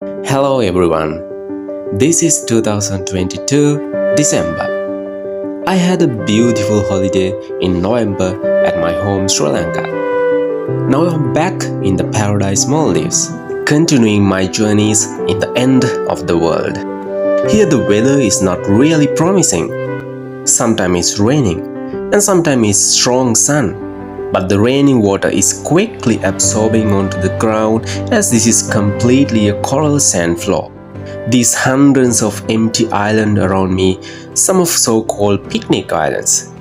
Hello everyone. This is 2022 December. I had a beautiful holiday in November at my home Sri Lanka. Now I'm back in the paradise Maldives, continuing my journeys in the end of the world. Here the weather is not really promising. Sometimes it's raining and sometimes it's strong sun. But the raining water is quickly absorbing onto the ground as this is completely a coral sand floor. These hundreds of empty islands around me, some of so-called picnic islands.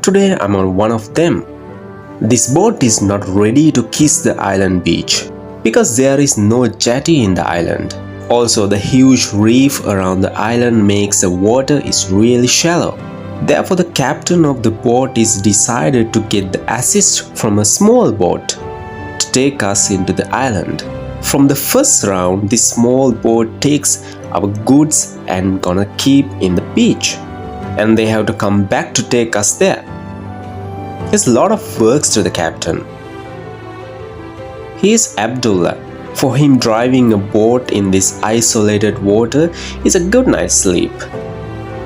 Today I'm on one of them. This boat is not ready to kiss the island beach because there is no jetty in the island. Also, the huge reef around the island makes the water is really shallow. Therefore, the captain of the boat is decided to get the assist from a small boat to take us into the island. From the first round, this small boat takes our goods and gonna keep in the beach, and they have to come back to take us there. There's a lot of works to the captain. He is Abdullah. For him, driving a boat in this isolated water is a good night's sleep.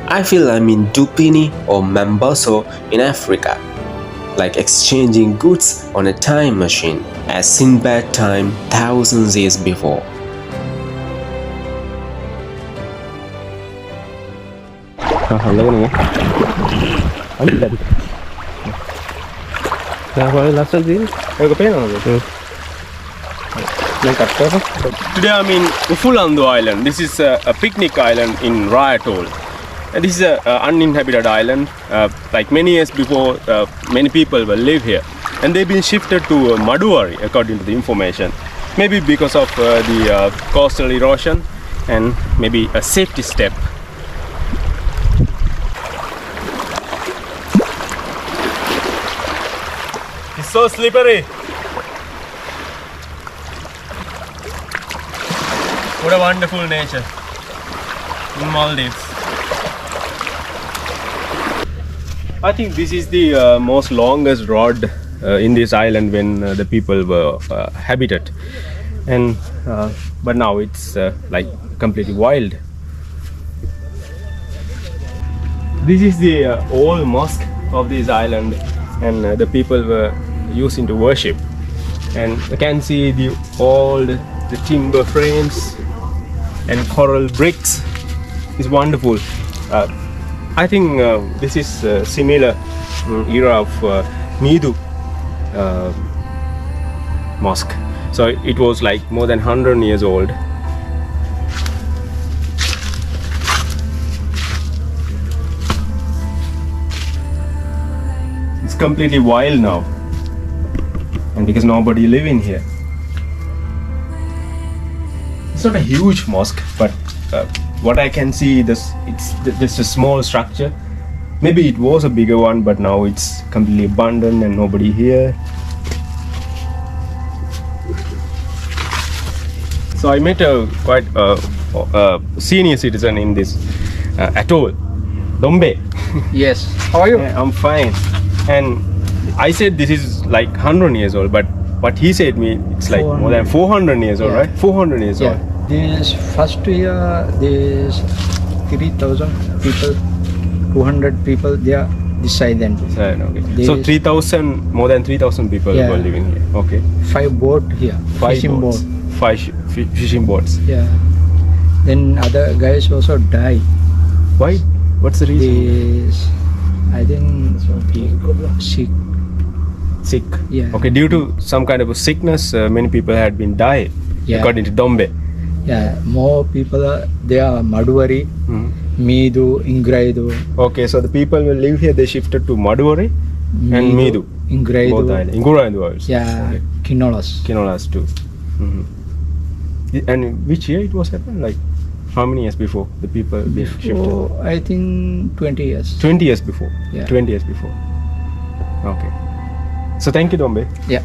I feel I'm in Dupini or Mambaso in Africa, like exchanging goods on a time machine, as Sinbad time thousands years before. Today I'm in Ufulando Island. This is a picnic island in Atoll. This is an uninhabited island. Like many years before, many people will live here, and they've been shifted to Maduari according to the information. Maybe because of the coastal erosion and maybe a safety step. It's so slippery. What a wonderful nature in Maldives. I think this is the most longest road in this island when the people were habited, and but now it's like completely wild. This is the old mosque of this island, and the people were using to worship. And you can see all the timber frames and coral bricks. It's wonderful. I think this is a similar era of Midu mosque. So it was like more than 100 years old. It's completely wild now, and because nobody living here. It's not a huge mosque, but what I can see, it's just a small structure. Maybe it was a bigger one, but now it's completely abandoned and nobody here. So I met a quite senior citizen in this atoll, Dombe. Yes. How are you? Yeah, I'm fine. And I said this is like 100 years old, but what he said me, it's like more than 400 years old, right? 400 years old. This first year, this 3,000 people, 200 people, they are this island. Okay. So 3,000, more than 3,000 people were living here. Okay. 5 boat here. 5 fishing boats. boat. 5 fishing boats. Yeah. Then other guys also die. Why? What's the reason? This, I think sick. Sick. Yeah. Okay. Due to some kind of a sickness, many people had been died. Yeah. According to Dombe. Yeah. More people are there. Maduari, Midu, Ingraidu. Okay. So the people will live here. They shifted to Maduari and Midu. Ingraidu. Inguraidu also. Yeah. Okay. Kinolas. Kinolas too. And which year it was happened? Like how many years before the people shifted? I think 20 years. 20 years before. Yeah. 20 years before. Okay. So thank you, Dombe. Yeah.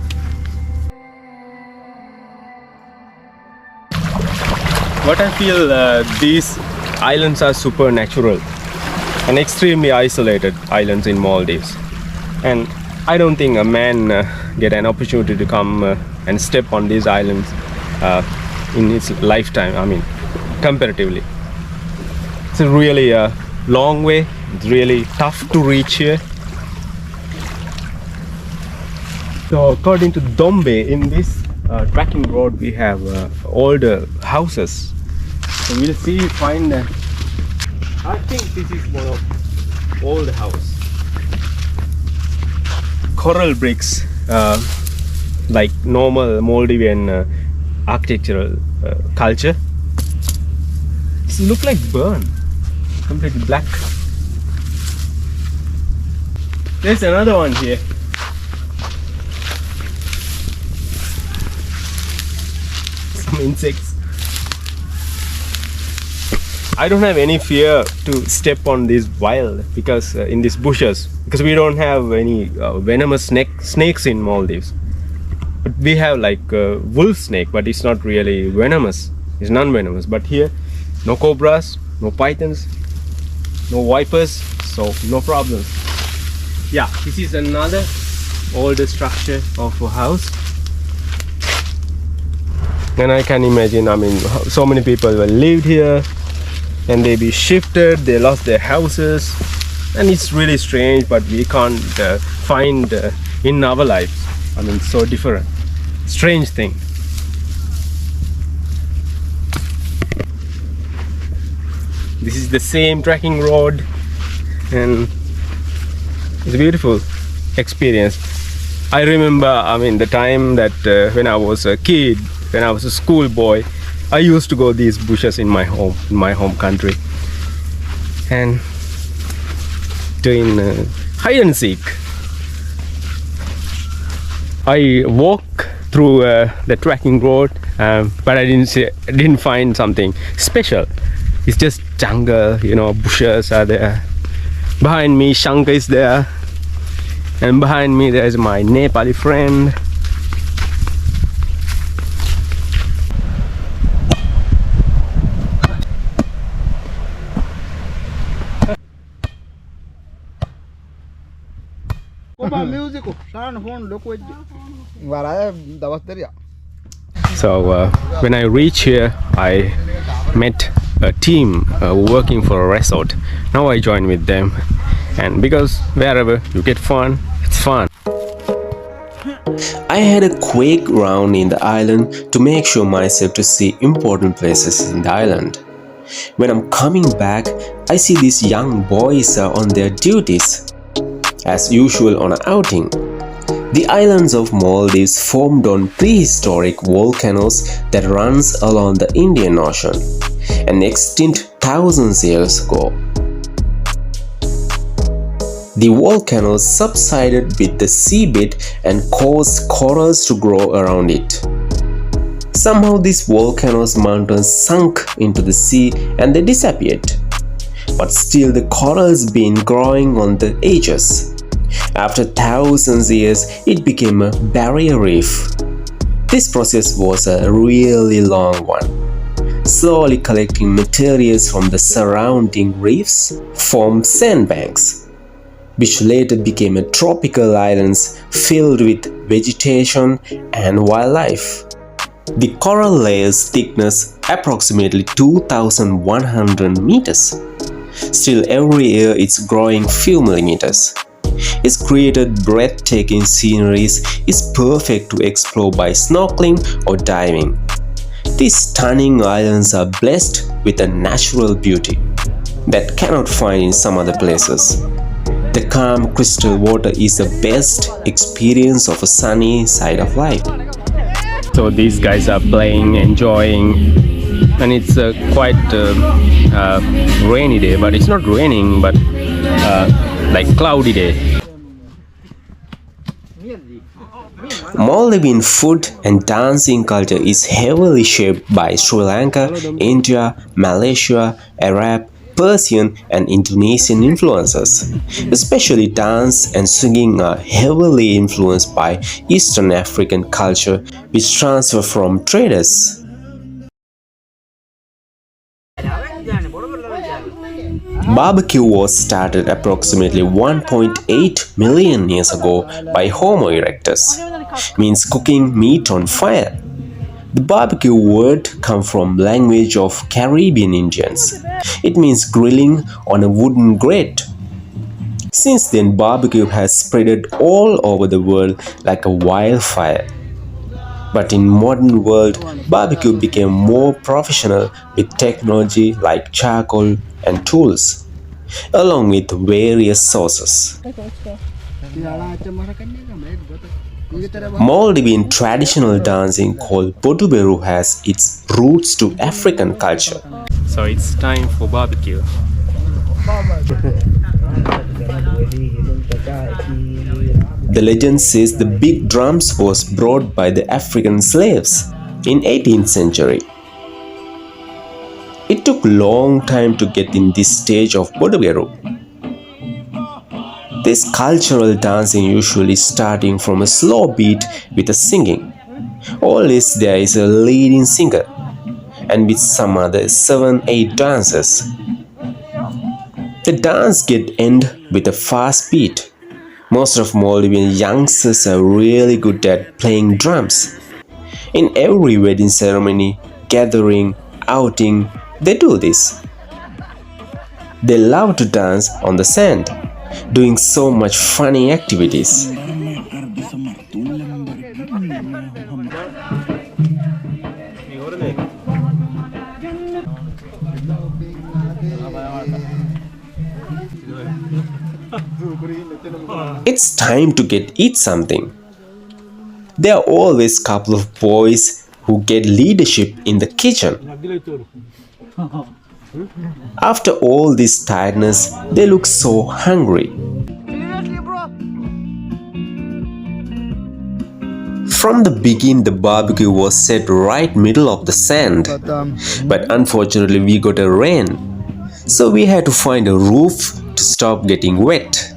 What I feel, these islands are supernatural and extremely isolated islands in Maldives. And I don't think a man get an opportunity to come and step on these islands in its lifetime. I mean, comparatively, it's a really long way. It's really tough to reach here. So according to Dombe, in this trekking road we have older houses. So we'll see, find. I think this is one of old house. Coral bricks, like normal Maldivian architectural culture. This look like burn, completely black. There's another one here. Some insects. I don't have any fear to step on this wild because in these bushes, because we don't have any venomous snakes in Maldives. But we have like wolf snake, but it's not really venomous. It's non-venomous. But here, no cobras, no pythons, no vipers, so no problems. Yeah, this is another older structure of a house. And I can imagine, I mean, so many people will live here and they be shifted, they lost their houses, and it's really strange, but we can't find in our lives. I mean, so different, strange thing. This is the same trekking road, and it's a beautiful experience. I remember, I mean, the time that when I was a kid, when I was a schoolboy, I used to go these bushes in my home country, and doing hide and seek. I walk through the trekking road, but I didn't find something special. It's just jungle, you know, bushes are there. Behind me, Shankar is there, and behind me there is my Nepali friend. So when I reach here, I met a team working for a resort. Now I join with them, and because wherever you get fun, it's fun. I had a quick round in the island to make sure myself to see important places in the island. When I'm coming back, I see these young boys are on their duties. As usual on an outing, the islands of Maldives formed on prehistoric volcanoes that runs along the Indian Ocean and extinct thousands of years ago. The volcanoes subsided with the seabed and caused corals to grow around it. Somehow these volcanoes mountains sunk into the sea and they disappeared. But still the corals been growing on the edges. After thousands of years, it became a barrier reef. This process was a really long one. Slowly collecting materials from the surrounding reefs formed sandbanks, which later became a tropical islands filled with vegetation and wildlife. The coral layer's thickness approximately 2,100 meters. Still every year it's growing few millimeters. It's created breathtaking sceneries is perfect to explore by snorkeling or diving. These stunning islands are blessed with a natural beauty that cannot find in some other places. The calm crystal water is the best experience of a sunny side of life. So these guys are playing, enjoying, and it's quite rainy day, but it's not raining, but like cloudy day. Maldivian food and dancing culture is heavily shaped by Sri Lanka, India, Malaysia, Arab, Persian and Indonesian influences. Especially dance and singing are heavily influenced by Eastern African culture, which transfer from traders. Barbecue was started approximately 1.8 million years ago by Homo erectus, means cooking meat on fire. The barbecue word comes from language of Caribbean Indians. It means grilling on a wooden grate. Since then, barbecue has spread all over the world like a wildfire. But in modern world, barbecue became more professional with technology like charcoal and tools, along with various sauces. Maldivian traditional dancing called Potuberu has its roots to African culture. So it's time for barbecue. The legend says the big drums was brought by the African slaves in 18th century. It took long time to get in this stage of Potuberu. This cultural dancing usually starting from a slow beat with a singing. Always there is a leading singer and with some other 7-8 dancers. The dance get end with a fast beat. Most of Maldivian youngsters are really good at playing drums. In every wedding ceremony, gathering, outing, they do this. They love to dance on the sand, doing so much funny activities. It's time to eat something. There are always a couple of boys who get leadership in the kitchen. After all this tiredness, they look so hungry. From the beginning, the barbecue was set right middle of the sand. But unfortunately, we got a rain. So we had to find a roof to stop getting wet.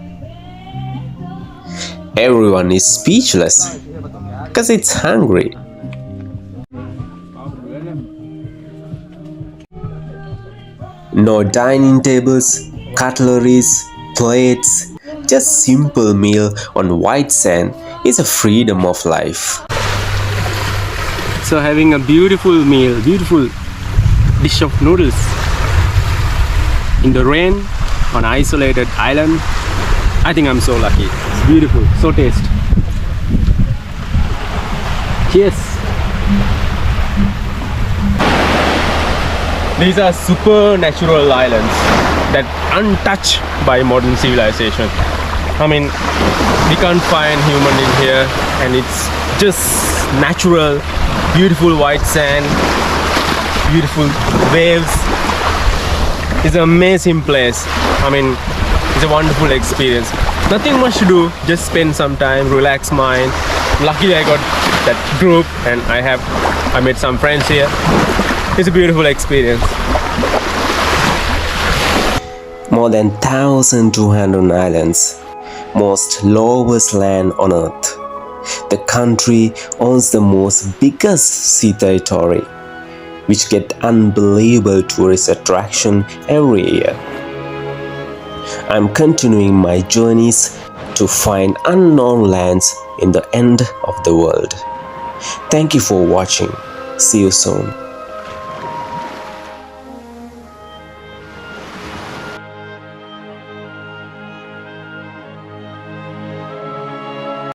Everyone is speechless because it's hungry. No dining tables, cutleries, plates, just simple meal on white sand is a freedom of life. So having a beautiful meal, beautiful dish of noodles in the rain on an isolated island. I think I'm so lucky. It's beautiful, so tasty. Cheers. These are supernatural islands that untouched by modern civilization. I mean, we can't find human in here, and it's just natural, beautiful white sand, beautiful waves. It's an amazing place. I mean, it's a wonderful experience. Nothing much to do, just spend some time, relax mind. Luckily I got that group and I made some friends here. It's a beautiful experience. More than 1,200 islands, most lowest land on earth. The country owns the most biggest sea territory, which get unbelievable tourist attraction every year. I'm continuing my journeys to find unknown lands in the end of the world. Thank you for watching. See you soon.